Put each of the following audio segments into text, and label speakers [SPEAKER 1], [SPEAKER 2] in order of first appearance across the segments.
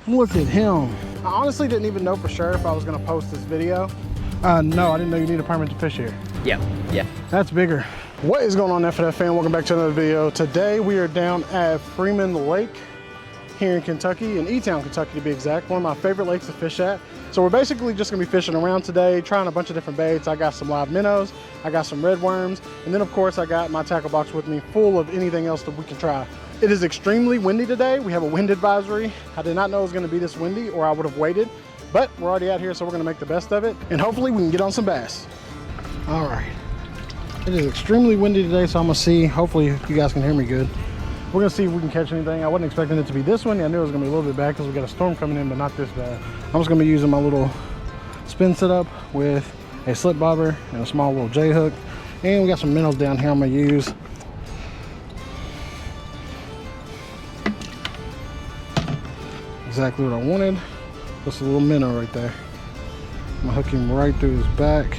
[SPEAKER 1] Look at him. I honestly didn't even know for sure if I was gonna post this video. No, I didn't know you need a permit to fish here.
[SPEAKER 2] Yeah.
[SPEAKER 1] That's bigger. What is going on, FNF fan? Welcome back to another video. Today we are down at Freeman Lake here in Kentucky, in E-Town, Kentucky to be exact. One of my favorite lakes to fish at. So we're basically just gonna be fishing around today, trying a bunch of different baits. I got some live minnows, I got some red worms, and then of course I got my tackle box with me full of anything else that we can try. It is extremely windy today. We have a wind advisory. I did not know it was gonna be this windy or I would have waited, but we're already out here, so we're gonna make the best of it. And hopefully we can get on some bass. All right. It is extremely windy today, so I'm gonna see, hopefully you guys can hear me good. We're gonna see if we can catch anything. I wasn't expecting it to be this windy. I knew it was gonna be a little bit bad because we got a storm coming in, but not this bad. I'm just gonna be using my little spin setup with a slip bobber and a small little J hook. And we got some minnows down here I'm gonna use. Exactly what I wanted. Just a little minnow right there. I'm gonna hook him right through his back.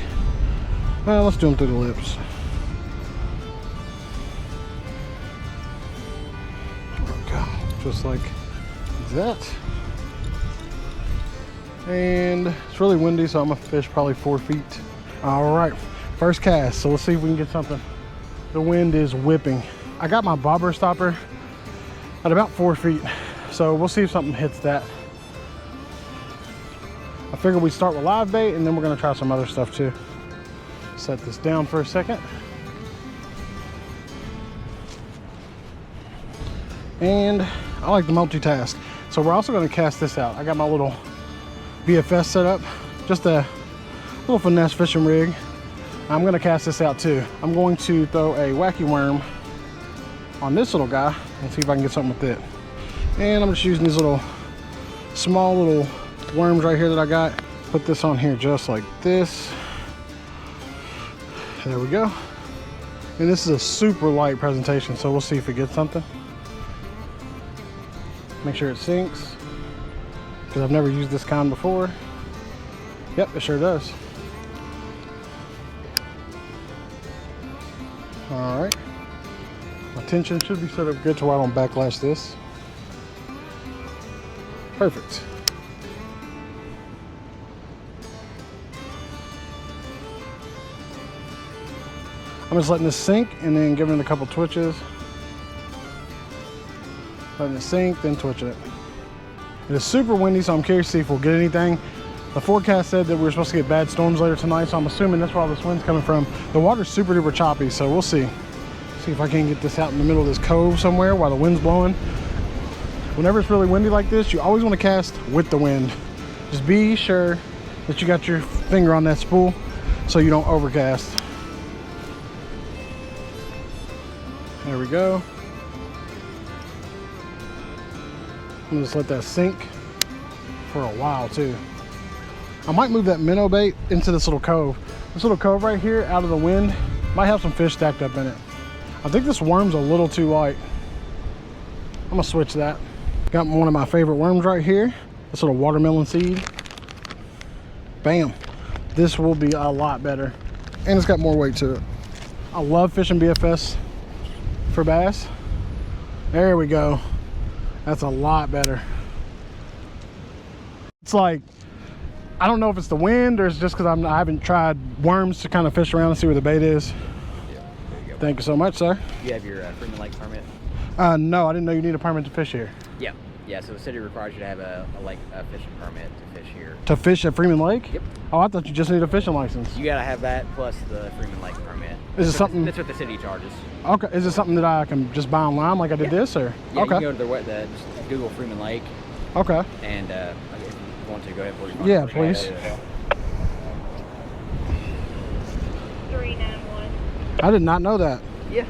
[SPEAKER 1] Well, let's do him through the lips. Okay, just like that. And it's really windy, so I'm gonna fish probably 4 feet. All right, first cast. So let's see if we can get something. The wind is whipping. I got my bobber stopper at about 4 feet. So we'll see if something hits that. I figured we'd start with live bait and then we're gonna try some other stuff too. Set this down for a second. And I like the multitask. So we're also gonna cast this out. I got my little BFS set up, just a little finesse fishing rig. I'm gonna cast this out too. I'm going to throw a wacky worm on this little guy and see if I can get something with it. And I'm just using these little small little worms right here that I got. Put this on here just like this. There we go. And this is a super light presentation, so we'll see if it gets something. Make sure it sinks, because I've never used this kind before. Yep, it sure does. All right. My tension should be set up good to where I don't backlash this. Perfect. I'm just letting this sink and then giving it a couple twitches. Letting it sink, then twitching it. It is super windy, so I'm curious to see if we'll get anything. The forecast said that we were supposed to get bad storms later tonight, so I'm assuming that's where all this wind's coming from. The water's super duper choppy, so we'll see. See if I can get this out in the middle of this cove somewhere while the wind's blowing. Whenever it's really windy like this, you always want to cast with the wind. Just be sure that you got your finger on that spool so you don't overcast. There we go. I'm gonna just let that sink for a while too. I might move that minnow bait into this little cove. This little cove right here, out of the wind, might have some fish stacked up in it. I think this worm's a little too light. I'm gonna switch that. Got one of my favorite worms right here. This little watermelon seed. Bam. This will be a lot better. And it's got more weight to it. I love fishing BFS for bass. There we go. That's a lot better. It's like, I don't know if it's the wind or it's just because I haven't tried worms to kind of fish around and see where the bait is.
[SPEAKER 2] Yeah, there you go.
[SPEAKER 1] Thank you so much, sir.
[SPEAKER 2] You have your Freeman Lake permit?
[SPEAKER 1] No, I didn't know you need a permit to fish here.
[SPEAKER 2] Yeah, so the city requires you to have a fishing permit to fish here.
[SPEAKER 1] To fish at Freeman Lake?
[SPEAKER 2] Yep.
[SPEAKER 1] Oh, I thought you just need a fishing license.
[SPEAKER 2] You gotta have that plus the Freeman Lake permit.
[SPEAKER 1] Is it something?
[SPEAKER 2] That's what the city charges.
[SPEAKER 1] Okay, is it something that I can just buy online like I did this, or?
[SPEAKER 2] Yeah,
[SPEAKER 1] okay.
[SPEAKER 2] you can go to just Google Freeman Lake.
[SPEAKER 1] Okay.
[SPEAKER 2] And if you want to, go ahead and
[SPEAKER 1] yeah, please.
[SPEAKER 3] 391.
[SPEAKER 1] I did not know that.
[SPEAKER 2] Yeah.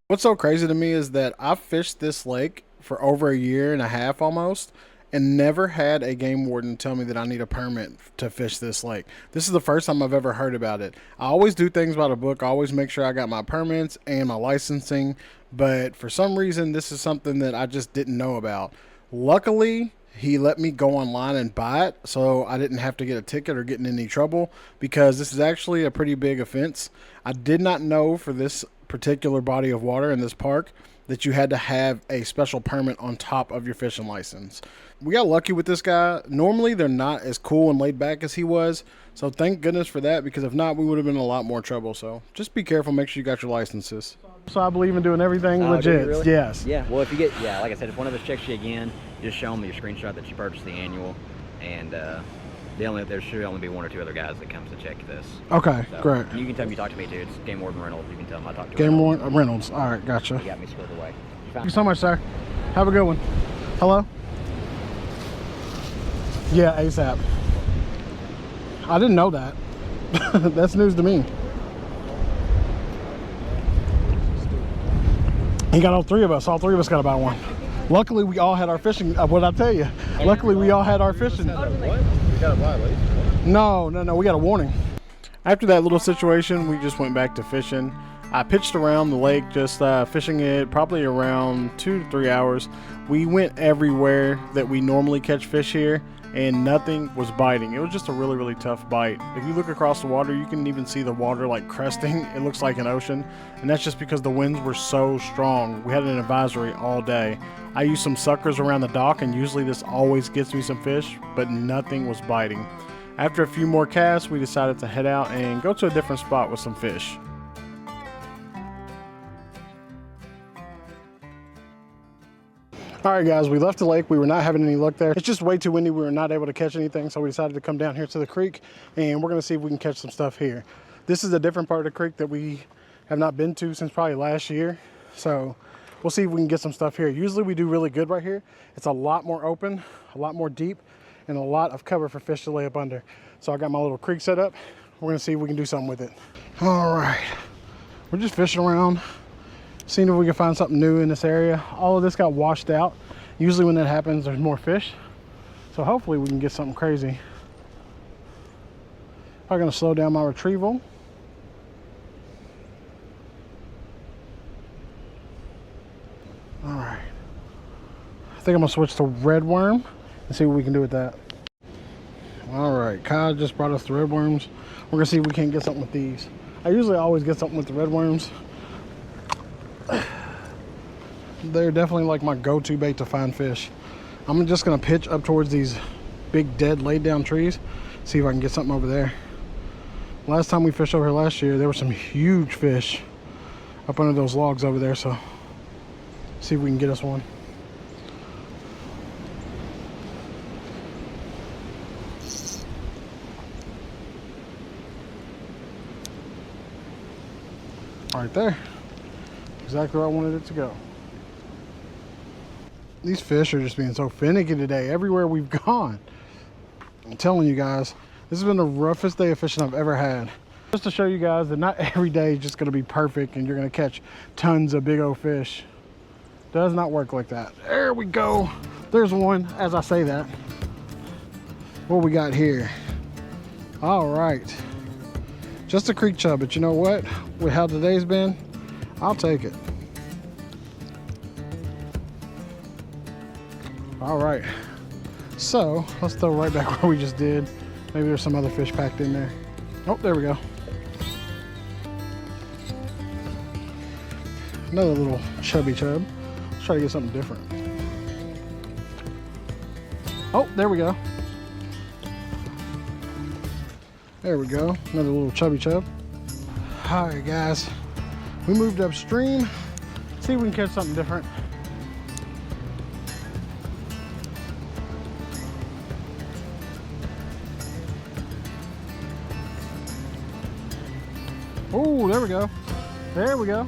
[SPEAKER 1] What's so crazy to me is that I've fished this lake for over a year and a half almost and never had a game warden tell me that I need a permit to fish this lake. This is the first time I've ever heard about it. I always do things by the book. I always make sure I got my permits and my licensing, but for some reason this is something that I just didn't know about. Luckily, he let me go online and buy it, so I didn't have to get a ticket or get in any trouble, because this is actually a pretty big offense. I did not know for this particular body of water in this park that you had to have a special permit on top of your fishing license. We got lucky with this guy. Normally they're not as cool and laid back as he was, so thank goodness for that, because if not, we would have been in a lot more trouble. So just be careful, make sure you got your licenses. So I believe in doing everything legit.
[SPEAKER 2] Really?
[SPEAKER 1] Yes.
[SPEAKER 2] Yeah, well, if you get, like I said, if one of us checks you again, just show them your screenshot that you purchased the annual, and there should only be 1 or 2 other guys that comes to check this.
[SPEAKER 1] Okay,
[SPEAKER 2] so,
[SPEAKER 1] great.
[SPEAKER 2] You can tell them you talked to me too. It's Game Warden Reynolds. You can tell them I talked to
[SPEAKER 1] Game Warden Reynolds. All right, gotcha.
[SPEAKER 2] You got me squared away.
[SPEAKER 1] Thank you so much, sir. Have a good one. Hello? Yeah, ASAP. I didn't know that. That's news to me. He got all 3 of us. All 3 of us got to buy one. Luckily, we all had our fishing. What I tell you? Luckily, we all had our fishing.
[SPEAKER 3] What? We got a violation?
[SPEAKER 1] No. We got a warning. After that little situation, we just went back to fishing. I pitched around the lake, just fishing it probably around 2 to 3 hours. We went everywhere that we normally catch fish here, and nothing was biting. It was just a really, really tough bite. If you look across the water, you can even see the water like cresting. It looks like an ocean, and that's just because the winds were so strong. We had an advisory all day. I used some suckers around the dock, and usually this always gets me some fish, but nothing was biting. After a few more casts, we decided to head out and go to a different spot with some fish. All right, guys, we left the lake. We were not having any luck there. It's just way too windy. We were not able to catch anything, so we decided to come down here to the creek, and we're gonna see if we can catch some stuff here. This is a different part of the creek that we have not been to since probably last year, so we'll see if we can get some stuff here. Usually we do really good right here. It's a lot more open, a lot more deep, and a lot of cover for fish to lay up under. So I got my little creek set up. We're gonna see if we can do something with it. All right, we're just fishing around, seeing if we can find something new in this area. All of this got washed out. Usually when that happens, there's more fish. So hopefully we can get something crazy. I'm gonna slow down my retrieval. All right. I think I'm gonna switch to red worm and see what we can do with that. All right, Kyle just brought us the red worms. We're gonna see if we can get something with these. I usually always get something with the red worms. They're definitely like my go-to bait to find fish. I'm just gonna pitch up towards these big dead laid down trees, see if I can get something over there. Last time we fished over here last year, there were some huge fish up under those logs over there, so see if we can get us one. Right there, exactly where I wanted it to go. These fish are just being so finicky today everywhere we've gone. I'm telling you guys, this has been the roughest day of fishing I've ever had. Just to show you guys that not every day is just going to be perfect and you're going to catch tons of big old fish. Does not work like that. There we go. There's one as I say that. What we got here? All right, just a creek chub, but you know what, with how today's been, I'll take it. All right, so let's throw right back where we just did. Maybe there's some other fish packed in there. Oh, there we go. Another little chubby chub. Let's try to get something different. Oh, there we go. There we go, another little chubby chub. All right, guys, we moved upstream. See if we can catch something different. Oh, there we go. There we go.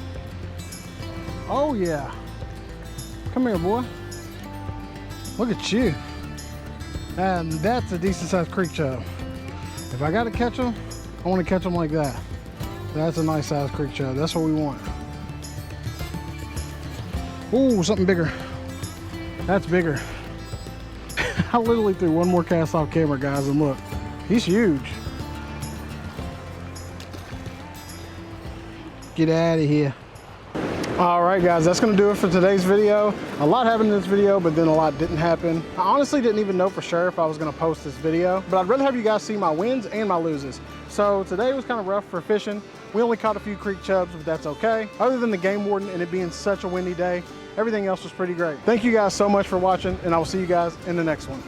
[SPEAKER 1] Oh yeah. Come here, boy. Look at you. And that's a decent sized creek chub. If I gotta catch them, I want to catch them like that. That's a nice sized creek chub. That's what we want. Ooh, something bigger. That's bigger. I literally threw one more cast off camera, guys, and look, he's huge. Get out of here. All right, guys, that's gonna do it for today's video. A lot happened in this video, but then a lot didn't happen. I honestly didn't even know for sure if I was gonna post this video, but I'd rather have you guys see my wins and my loses. So today was kind of rough for fishing. We only caught a few creek chubs, but that's okay. Other than the game warden and it being such a windy day, everything else was pretty great. Thank you guys so much for watching, and I will see you guys in the next one.